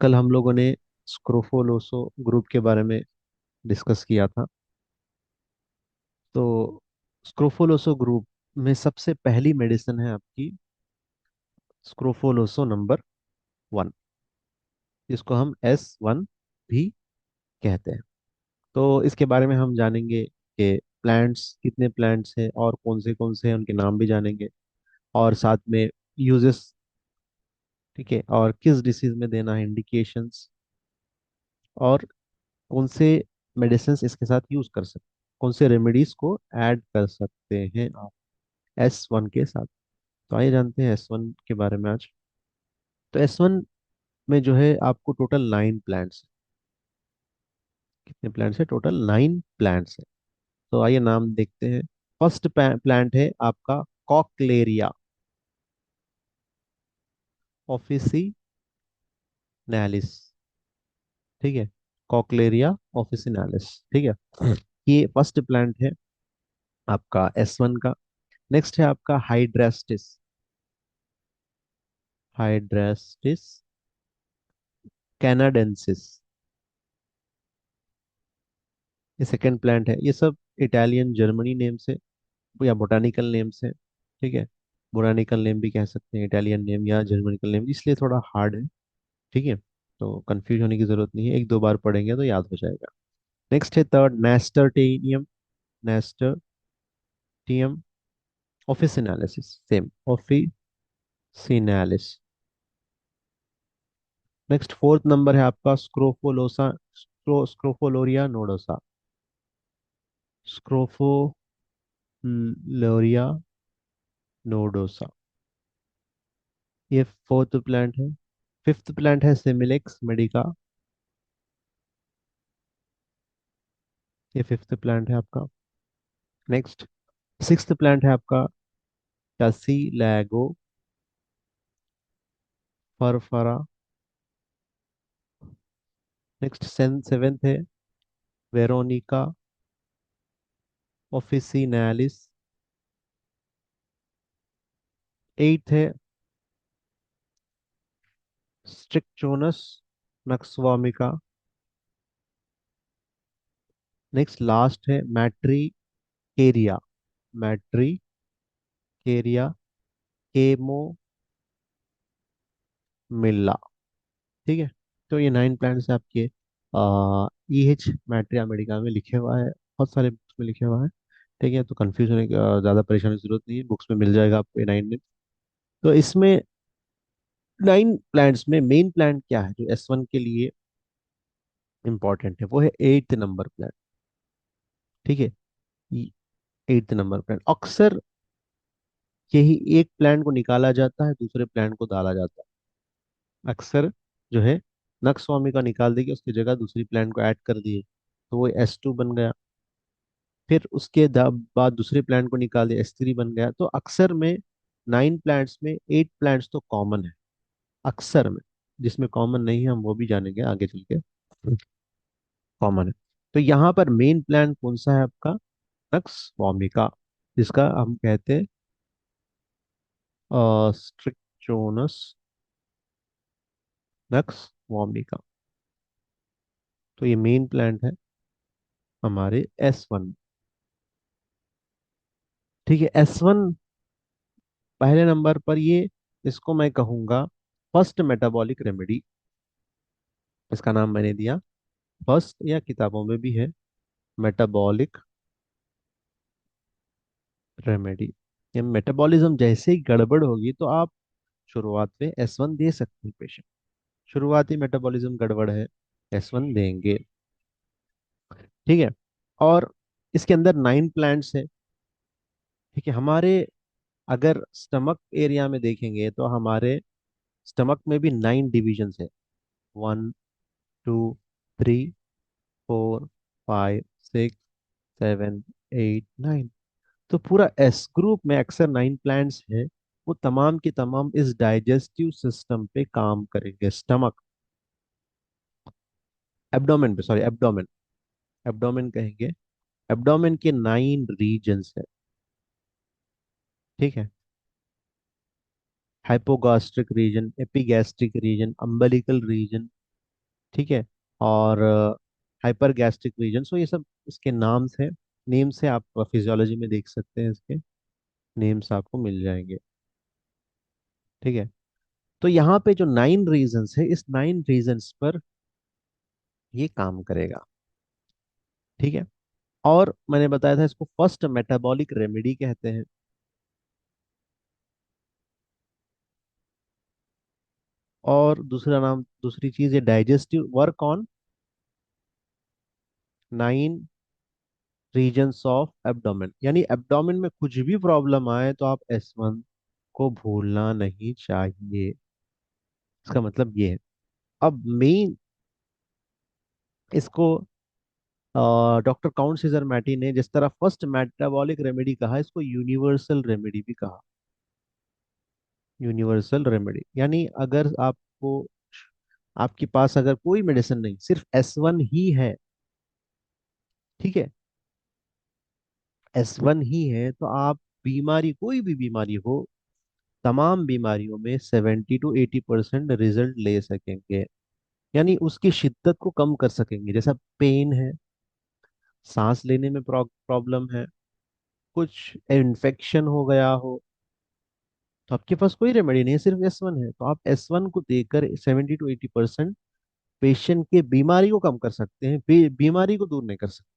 कल हम लोगों ने स्क्रोफोलोसो ग्रुप के बारे में डिस्कस किया था। तो स्क्रोफोलोसो ग्रुप में सबसे पहली मेडिसिन है आपकी स्क्रोफोलोसो नंबर 1, जिसको हम S1 भी कहते हैं। तो इसके बारे में हम जानेंगे कि प्लांट्स कितने प्लांट्स हैं और कौन से हैं, उनके नाम भी जानेंगे। और साथ में यूजेस, ठीक है, और किस डिसीज में देना है, इंडिकेशंस, और कौन से मेडिसिन इसके साथ यूज कर सकते, कौन से रेमेडीज को ऐड कर सकते हैं आप S1 के साथ। तो आइए जानते हैं S1 के बारे में आज। तो S1 में जो है आपको टोटल 9 प्लांट्स, कितने प्लांट्स है, टोटल 9 प्लांट्स है। तो आइए नाम देखते हैं। फर्स्ट प्लांट है आपका कॉकलेरिया ऑफिसिनालिस, ठीक है, कॉकलेरिया ऑफिसिनालिस, ठीक है। ये फर्स्ट प्लांट है आपका S1 का। नेक्स्ट है आपका हाइड्रास्टिस, हाइड्रास्टिस कैनाडेंसिस, ये सेकेंड प्लांट है। ये सब इटालियन जर्मनी नेम से या बोटानिकल नेम से, ठीक है। बोटानिकल नेम भी कह सकते हैं, इटालियन नेम या जर्मनिकल नेम, इसलिए थोड़ा हार्ड है, ठीक है। तो कंफ्यूज होने की जरूरत नहीं है, एक दो बार पढ़ेंगे तो याद हो जाएगा। नेक्स्ट है third Nasturtium, Nasturtium officinalis, same officinalis. Next fourth number है आपका scrofulosa, Scrophularia nodosa, Scrophularia nodosa, ये फोर्थ प्लांट है। फिफ्थ प्लांट है सिमिलेक्स मेडिका, ये फिफ्थ प्लांट है आपका। नेक्स्ट सिक्स्थ प्लांट है आपका टसीलैगो फरफरा। नेक्स्ट सेवेंथ है वेरोनिका ऑफिसिनालिस। एट्थ है स्ट्रिक्चोनस नक्सवामिका। नेक्स्ट लास्ट है मैट्रिकेरिया, मैट्रिकेरिया केमोमिल्ला, ठीक है। तो ये 9 प्लांट्स आपके EH मैट्रिया मेडिका में लिखे हुआ है, बहुत सारे बुक्स में लिखे हुआ है, ठीक है। तो कंफ्यूज होने की ज़्यादा परेशानी की जरूरत नहीं है, बुक्स में मिल जाएगा आपको ये 9 में। तो इसमें 9 प्लांट्स में मेन प्लांट क्या है जो S1 के लिए इंपॉर्टेंट है, वो है 8th नंबर प्लांट, ठीक है। 8th नंबर प्लांट अक्सर यही एक प्लांट को निकाला जाता है, दूसरे प्लांट को डाला जाता है। अक्सर जो है नक्स स्वामी का निकाल देके उसकी जगह दूसरी प्लांट को ऐड कर दिए, तो वो S2 बन गया। फिर उसके बाद दूसरे प्लांट को निकाल दिया, S3 बन गया। तो अक्सर में 9 प्लांट्स में 8 प्लांट्स तो कॉमन है, अक्सर में। जिसमें कॉमन नहीं है हम वो भी जानेंगे आगे चल के, कॉमन है। तो यहाँ पर मेन प्लांट कौन सा है आपका, नक्स वॉमिका, जिसका हम कहते हैं स्ट्रिक्चोनस नक्स वॉमिका। तो ये मेन प्लांट है हमारे S1, ठीक है। S1 पहले नंबर पर, ये इसको मैं कहूंगा फर्स्ट मेटाबॉलिक रेमेडी, इसका नाम मैंने दिया फर्स्ट, या किताबों में भी है मेटाबॉलिक रेमेडी। ये मेटाबॉलिज्म जैसे ही गड़बड़ होगी तो आप शुरुआत में S1 दे सकते हैं पेशेंट। शुरुआती मेटाबॉलिज्म गड़बड़ है, S1 देंगे, ठीक है। और इसके अंदर 9 प्लांट्स है, ठीक है। हमारे अगर स्टमक एरिया में देखेंगे तो हमारे स्टमक में भी 9 डिविजन्स है, 1 2 3 4 5 6 7 8 9। तो पूरा एस ग्रुप में अक्सर 9 प्लांट्स है, वो तमाम के तमाम इस डाइजेस्टिव सिस्टम पे काम करेंगे। स्टमक, एब्डोमेन पे, सॉरी एब्डोमेन, एब्डोमेन कहेंगे। एब्डोमेन के 9 रीजन्स है, ठीक है। Hypogastric region, epigastric region, umbilical region, ठीक है, और हाइपर गैस्ट्रिक रीजन। सो ये सब इसके नाम्स हैं। नेम्स से आप फिजियोलॉजी में देख सकते हैं, इसके नेम्स आपको मिल जाएंगे, ठीक है। तो यहाँ पे जो 9 रीजन्स है, इस 9 रीजन्स पर ये काम करेगा, ठीक है। और मैंने बताया था इसको फर्स्ट मेटाबॉलिक रेमेडी कहते हैं। और दूसरा नाम, दूसरी चीज, ये digestive work on 9 regions of abdomen, यानी एब्डोमेन में कुछ भी प्रॉब्लम आए तो आप S1 को भूलना नहीं चाहिए। इसका मतलब ये है। अब मेन इसको डॉक्टर काउंट सीजर मैटी ने जिस तरह फर्स्ट मेटाबॉलिक रेमेडी कहा, इसको यूनिवर्सल रेमेडी भी कहा। यूनिवर्सल रेमेडी यानी अगर आपको, आपके पास अगर कोई मेडिसिन नहीं, सिर्फ S1 ही है, ठीक है, S1 ही है, तो आप बीमारी, कोई भी बीमारी हो, तमाम बीमारियों में 70 to 80% रिजल्ट ले सकेंगे। यानी उसकी शिद्दत को कम कर सकेंगे। जैसा पेन है, सांस लेने में प्रॉब्लम है, कुछ इन्फेक्शन हो गया हो, तो आपके पास कोई रेमेडी नहीं है, सिर्फ S1 है, तो आप S1 को देकर 70 to 80% पेशेंट के बीमारी को कम कर सकते हैं, बीमारी को दूर नहीं कर सकते।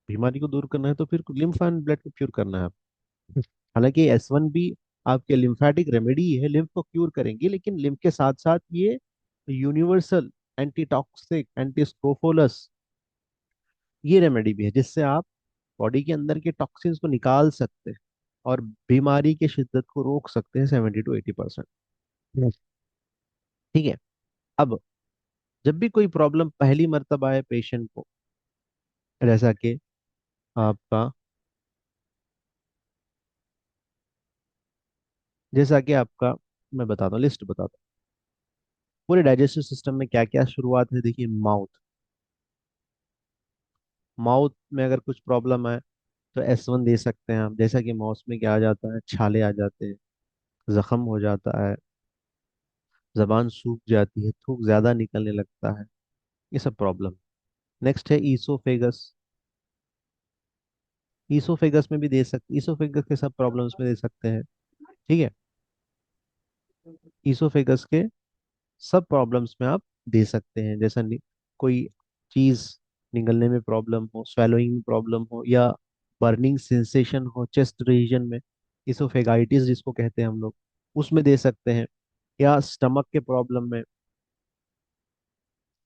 बीमारी को दूर करना है तो फिर लिम्फ एंड ब्लड को प्योर करना है आपको। हालांकि S1 भी आपके लिम्फेटिक रेमेडी है, लिम्फ को क्यूर करेंगी, लेकिन लिम्फ के साथ साथ ये यूनिवर्सल एंटी टॉक्सिक, एंटी स्क्रोफोलस, ये रेमेडी भी है, जिससे आप बॉडी के अंदर के टॉक्सिन्स को निकाल सकते हैं और बीमारी की शिद्दत को रोक सकते हैं 70 to 80%। ठीक है। अब जब भी कोई प्रॉब्लम पहली मर्तबा आए पेशेंट को, जैसा कि आपका जैसा कि आपका मैं बताता हूँ, लिस्ट बताता हूँ। पूरे डाइजेस्टिव सिस्टम में क्या क्या शुरुआत है, देखिए, माउथ। माउथ में अगर कुछ प्रॉब्लम है तो S1 दे सकते हैं हम। जैसा कि माउथ में क्या आ जाता है, छाले आ जाते हैं, जख्म हो जाता है, जबान सूख जाती है, थूक ज्यादा निकलने लगता है, ये सब प्रॉब्लम। नेक्स्ट है ईसोफेगस। ईसोफेगस में भी दे सकते, ईसोफेगस के सब प्रॉब्लम्स में दे सकते हैं, ठीक है। ईसोफेगस के सब प्रॉब्लम्स में आप दे सकते हैं, जैसा कोई चीज निगलने में प्रॉब्लम हो, स्वेलोइंग में प्रॉब्लम हो, या बर्निंग सेंसेशन हो चेस्ट रीजन में, इसोफेगाइटिस जिसको कहते हैं हम लोग, उसमें दे सकते हैं। या स्टमक के प्रॉब्लम में,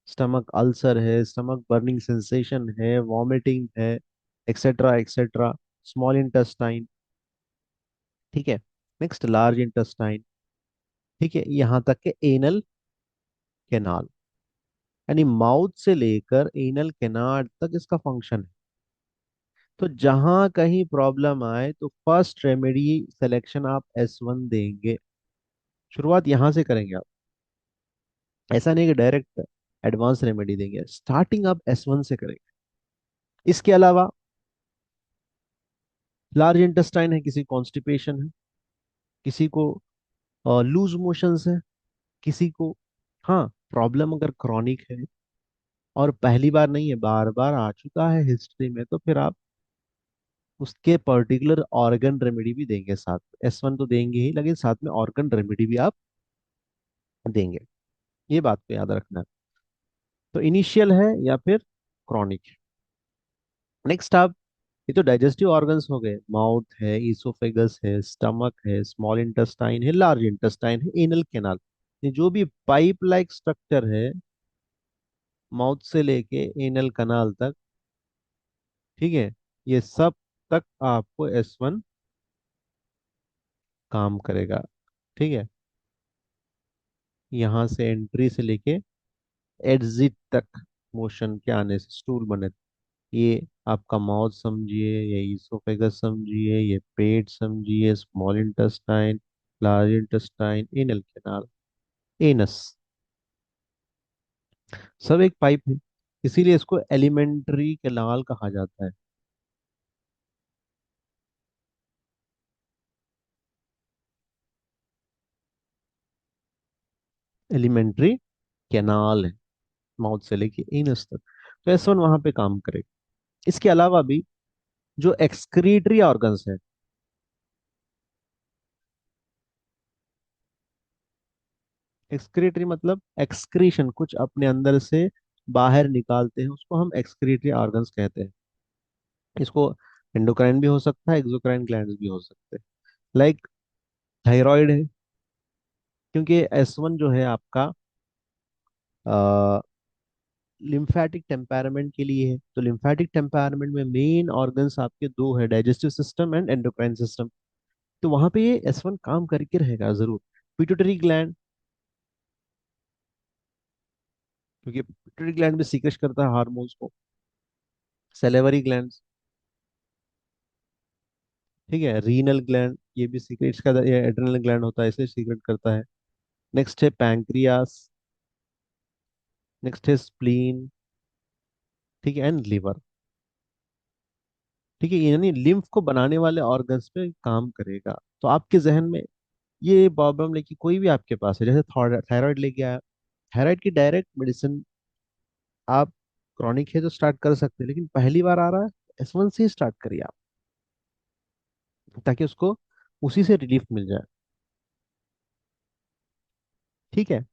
स्टमक अल्सर है, स्टमक बर्निंग सेंसेशन है, वॉमिटिंग है, एक्सेट्रा एक्सेट्रा। स्मॉल इंटेस्टाइन, ठीक है। नेक्स्ट लार्ज इंटेस्टाइन, ठीक है, यहाँ तक के एनल कैनाल, यानी माउथ से लेकर एनल कैनाल तक इसका फंक्शन है। तो जहां कहीं प्रॉब्लम आए तो फर्स्ट रेमेडी सिलेक्शन आप S1 देंगे। शुरुआत यहां से करेंगे आप, ऐसा नहीं कि डायरेक्ट एडवांस रेमेडी देंगे, स्टार्टिंग आप S1 से करेंगे। इसके अलावा लार्ज इंटेस्टाइन है, किसी कॉन्स्टिपेशन है, किसी को लूज मोशंस है, किसी को, हाँ, प्रॉब्लम अगर क्रॉनिक है और पहली बार नहीं है, बार बार आ चुका है हिस्ट्री में, तो फिर आप उसके पर्टिकुलर ऑर्गन रेमेडी भी देंगे साथ में। S1 तो देंगे ही, लेकिन साथ में ऑर्गन रेमेडी भी आप देंगे। ये बात को याद रखना है। तो इनिशियल है या फिर क्रॉनिक। नेक्स्ट आप, ये तो डाइजेस्टिव ऑर्गन्स हो गए, माउथ है, ईसोफेगस है, स्टमक है, स्मॉल इंटेस्टाइन है, लार्ज इंटेस्टाइन है, एनल कैनाल। ये जो भी पाइप लाइक स्ट्रक्चर है, माउथ से लेके एनल कैनाल तक, ठीक है, ये सब तक आपको S1 काम करेगा, ठीक है। यहाँ से एंट्री से लेके एग्जिट तक, मोशन के आने से स्टूल बने, ये आपका माउथ समझिए, ये इसोफेगस समझिए, ये पेट समझिए, small intestine, large intestine, anal canal, anus, सब एक पाइप है। इसीलिए इसको एलिमेंट्री कैनाल कहा जाता है। एलिमेंट्री कैनाल है, माउथ से लेके एनस तक। तो एस वन वहां पे काम करेगा। इसके अलावा भी जो एक्सक्रीटरी ऑर्गन्स है, एक्सक्रीटरी मतलब एक्सक्रीशन, कुछ अपने अंदर से बाहर निकालते हैं, उसको हम एक्सक्रीटरी ऑर्गन्स कहते हैं। इसको एंडोक्राइन भी हो सकता है, एक्सोक्राइन ग्लैंड्स भी हो सकते हैं। लाइक थायराइड है, क्योंकि एस वन जो है आपका लिम्फेटिक टेम्पैरामेंट के लिए है। तो लिम्फेटिक टेम्पैरामेंट में मेन ऑर्गन्स आपके दो है, digestive system and endocrine system. तो वहां पे ये एस वन काम करके रहेगा जरूर। पिट्यूटरी ग्लैंड, क्योंकि पिट्यूटरी ग्लैंड भी सीक्रेट करता है हार्मोन्स को। सेलेवरी ग्लैंड, ठीक है। रीनल ग्लैंड, ये भी सीक्रेट का, ये एड्रिनल ग्लैंड होता है इसलिए सीक्रेट करता है। नेक्स्ट है पैंक्रियास, नेक्स्ट है स्प्लीन, ठीक है, एंड लिवर। ठीक है, यानी लिम्फ को बनाने वाले ऑर्गन्स पे काम करेगा। तो आपके जहन में ये प्रॉब्लम लेके कोई भी आपके पास है, जैसे थायराइड लेके आया, थायराइड की डायरेक्ट मेडिसिन आप क्रॉनिक है तो स्टार्ट कर सकते हैं, लेकिन पहली बार आ रहा है, एस वन से ही स्टार्ट करिए आप, ताकि उसको उसी से रिलीफ मिल जाए। ठीक है।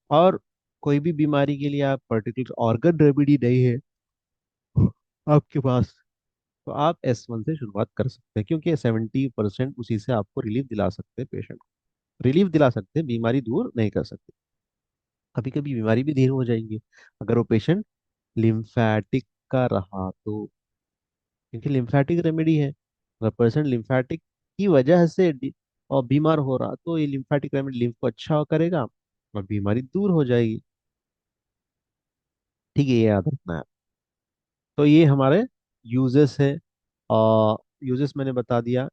और कोई भी बीमारी के लिए आप पर्टिकुलर ऑर्गन रेमेडी नहीं है आपके पास, तो आप एस वन से शुरुआत कर सकते हैं, क्योंकि 70% उसी से आपको रिलीफ दिला सकते हैं, पेशेंट को रिलीफ दिला सकते हैं, बीमारी दूर नहीं कर सकते। कभी कभी बीमारी भी देर हो जाएंगी अगर वो पेशेंट लिम्फेटिक का रहा तो, क्योंकि लिम्फेटिक रेमेडी है। अगर पर्सन लिम्फेटिक की वजह से और बीमार हो रहा, तो ये लिम्फेटिक रेमेडी लिम्फ को अच्छा करेगा और बीमारी दूर हो जाएगी। ठीक है, ये याद रखना है। तो ये हमारे यूजेस है, और यूजेस मैंने बता दिया,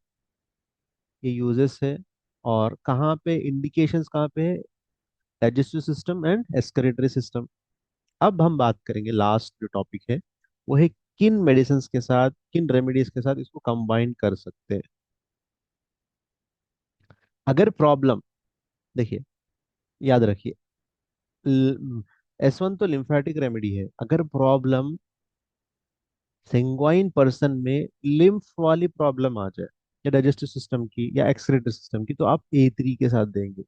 ये यूजेस है। और कहाँ पे इंडिकेशंस कहाँ पे है, digestive system and excretory system. अब हम बात करेंगे, लास्ट जो टॉपिक है वो है किन मेडिसिन के साथ, किन रेमेडीज के साथ इसको कंबाइन कर सकते हैं। अगर प्रॉब्लम, देखिए, याद रखिए, एस वन तो लिम्फेटिक रेमेडी है। अगर प्रॉब्लम सेंगुइन पर्सन में लिम्फ वाली प्रॉब्लम आ जाए, या डाइजेस्टिव सिस्टम की या एक्सक्रीटरी सिस्टम की, तो आप ए थ्री के साथ देंगे।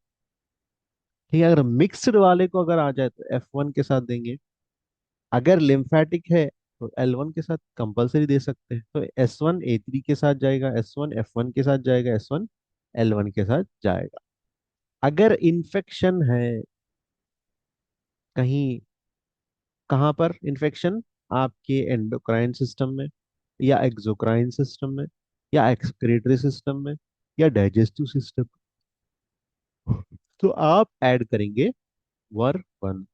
ठीक है, अगर मिक्स्ड वाले को अगर आ जाए तो एफ वन के साथ देंगे। अगर लिम्फेटिक है तो एल वन के साथ कंपलसरी दे सकते हैं। तो एस वन ए थ्री के साथ जाएगा, एस वन एफ वन के साथ जाएगा, एस वन एल वन के साथ जाएगा। अगर इन्फेक्शन है कहीं, कहाँ पर इन्फेक्शन, आपके एंडोक्राइन सिस्टम में, या एक्सोक्राइन सिस्टम में, या एक्सक्रीटरी सिस्टम में, या डाइजेस्टिव सिस्टम, तो आप ऐड करेंगे वर वन।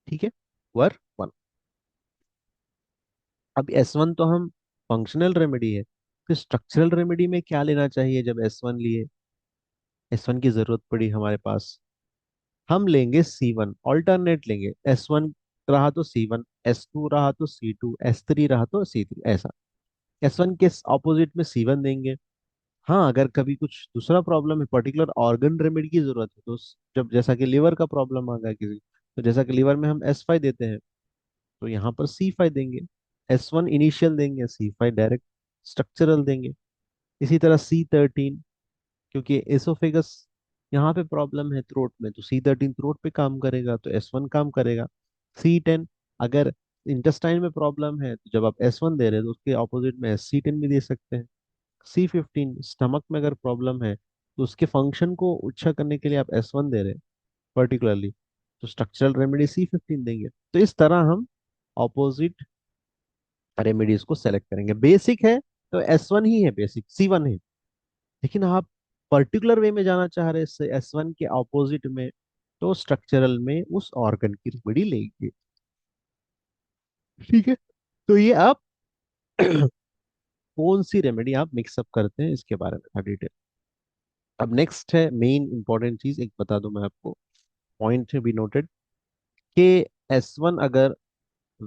ठीक है, वर वन। अब एस वन तो हम फंक्शनल रेमेडी है, फिर स्ट्रक्चरल रेमेडी में क्या लेना चाहिए जब एस वन लिए, एस वन की जरूरत पड़ी हमारे पास, हम लेंगे सी वन, ऑल्टरनेट लेंगे। एस वन रहा तो सी वन, एस टू रहा तो सी टू, एस थ्री रहा तो सी थ्री, ऐसा। एस वन के ऑपोजिट में सी वन देंगे। हाँ, अगर कभी कुछ दूसरा प्रॉब्लम है, पर्टिकुलर ऑर्गन रेमेडी की जरूरत है, तो जब जैसा कि लिवर का प्रॉब्लम आ गया किसी, तो जैसा कि लिवर में हम एस फाइव देते हैं, तो यहाँ पर सी फाइव देंगे। एस वन इनिशियल देंगे, सी फाइव डायरेक्ट स्ट्रक्चरल देंगे। इसी तरह सी थर्टीन, क्योंकि एसोफेगस यहाँ पे प्रॉब्लम है थ्रोट में, तो सी थर्टीन थ्रोट पे काम करेगा, तो एस वन काम करेगा। सी टेन, अगर इंटेस्टाइन में प्रॉब्लम है, तो जब आप एस वन दे रहे हैं तो उसके ऑपोजिट में एस सी टेन भी दे सकते हैं। सी फिफ्टीन, स्टमक में अगर प्रॉब्लम है, तो उसके फंक्शन को अच्छा करने के लिए आप एस वन दे रहे हैं पर्टिकुलरली, तो स्ट्रक्चरल रेमेडी सी फिफ्टीन देंगे। तो इस तरह हम ऑपोजिट रेमेडीज को सेलेक्ट करेंगे। बेसिक है तो एस वन ही है, बेसिक सी वन है। लेकिन आप पर्टिकुलर वे में जाना चाह रहे हैं एस वन के ऑपोजिट में, तो स्ट्रक्चरल में उस ऑर्गन की रेमेडी लेंगे। ठीक है। तो ये आप कौन सी रेमेडी आप मिक्सअप करते हैं, इसके बारे में था डिटेल। अब नेक्स्ट है मेन इंपॉर्टेंट चीज, एक बता दूं मैं आपको, पॉइंट है बी नोटेड, कि एस वन अगर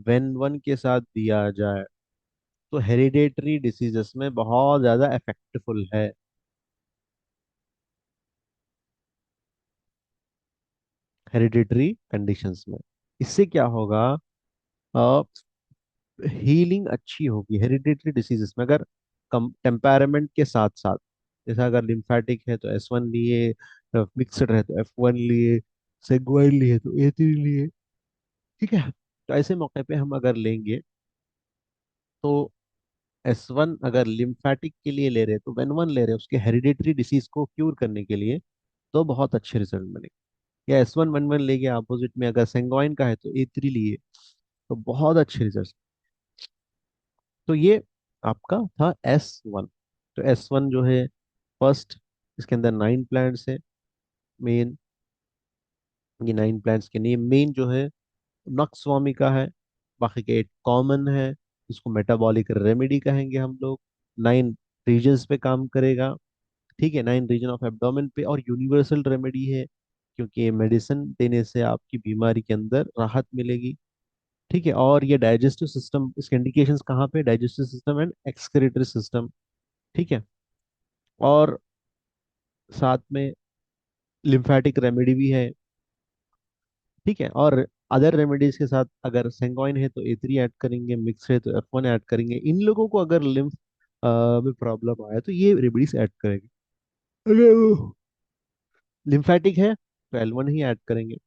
वेन वन के साथ दिया जाए तो हेरिडेटरी डिसीजेस में बहुत ज्यादा इफेक्टफुल है। हेरिडिटरी कंडीशंस में। इससे क्या होगा, हीलिंग अच्छी होगी हेरिडिटरी डिसीजेस में। अगर कम टेम्परामेंट के साथ साथ, जैसा अगर लिम्फेटिक है तो S1 लिए, मिक्सड है तो F1 लिए, सेगवाइन लिए तो A3 लिए। ठीक है, तो ऐसे मौके पे हम अगर लेंगे तो S1 अगर लिम्फेटिक के लिए ले रहे हैं तो वेन 1 ले रहे हैं उसके हेरिडिटरी डिसीज को क्यूर करने के लिए, तो बहुत अच्छे रिजल्ट मिलेंगे। या S1 वेन 1 ले गया अपोजिट में, अगर सेंगोइन का है तो A3 लिए, तो बहुत अच्छे रिजल्ट। तो ये आपका था S1। तो S1 जो है फर्स्ट, इसके अंदर 9 प्लांट्स है मेन। ये 9 प्लांट्स के नेम मेन जो है नक्स्वामी का है, बाकी के 8 कॉमन है। इसको मेटाबॉलिक रेमेडी कहेंगे हम लोग। 9 रीजन्स पे काम करेगा। ठीक है, 9 रीजन ऑफ एब्डोमेन पे, और यूनिवर्सल रेमेडी है, क्योंकि ये मेडिसिन देने से आपकी बीमारी के अंदर राहत मिलेगी। ठीक है, और ये डाइजेस्टिव सिस्टम, इसके इंडिकेशंस कहाँ पे, digestive system and excretory system. ठीक है, और साथ में लिम्फेटिक रेमेडी भी है। ठीक है, और अदर रेमेडीज के साथ अगर सेंगोइन है तो A3 ऐड करेंगे, मिक्स है तो F1 ऐड करेंगे। इन लोगों को अगर लिम्फ में प्रॉब्लम आया तो ये रेमेडीज ऐड करेंगे। अगर लिम्फेटिक है तो L1 ही ऐड करेंगे।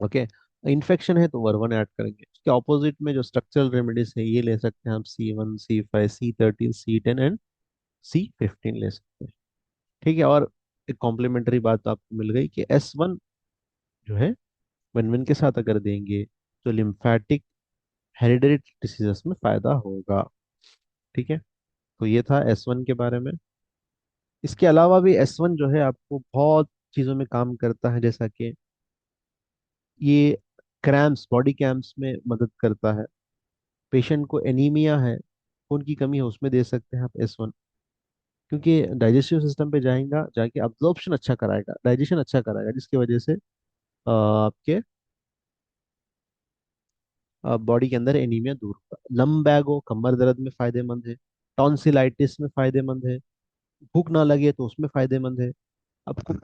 ओके, इन्फेक्शन है तो वर्वन ऐड करेंगे। इसके ऑपोजिट में जो स्ट्रक्चरल रेमेडीज है ये ले सकते हैं हम, C1 C5 C13 C10 and C15 ले सकते हैं। ठीक है, और एक कॉम्प्लीमेंट्री बात तो आपको मिल गई कि S1 जो है विन के साथ अगर देंगे तो लिम्फेटिक हेरिडिटरी डिसीजेस में फायदा होगा। ठीक है, तो ये था S1 के बारे में। इसके अलावा भी S1 जो है आपको बहुत चीज़ों में काम करता है, जैसा कि ये क्रैम्प्स, बॉडी क्रैम्प्स में मदद करता है। पेशेंट को एनीमिया है, खून की कमी है, उसमें दे सकते हैं आप S1, क्योंकि डाइजेस्टिव सिस्टम पे जाएगा, जाके अब्जॉर्प्शन अच्छा कराएगा, डाइजेशन अच्छा कराएगा, जिसकी वजह से आपके बॉडी के अंदर एनीमिया दूर होगा। लम्बैगो कमर दर्द में फायदेमंद है, टॉन्सिलाइटिस में फायदेमंद है, भूख ना लगे तो उसमें फायदेमंद है। आपको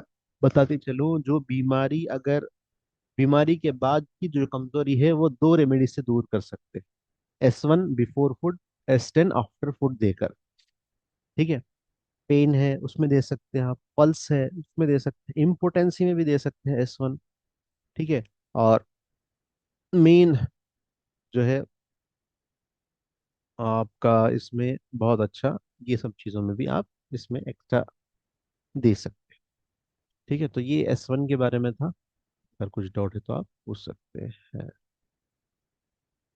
बताते चलो, जो बीमारी, अगर बीमारी के बाद की जो कमजोरी है वो 2 रेमेडी से दूर कर सकते हैं। S1 before food, S10 after food देकर। ठीक है, पेन है उसमें दे सकते हैं आप, पल्स है उसमें दे सकते हैं, इम्पोटेंसी में भी दे सकते हैं S1। ठीक है, और मेन जो है आपका इसमें बहुत अच्छा, ये सब चीज़ों में भी आप इसमें एक्स्ट्रा दे सकते हैं। ठीक है, तो ये S1 के बारे में था। अगर कुछ डाउट है तो आप पूछ सकते हैं।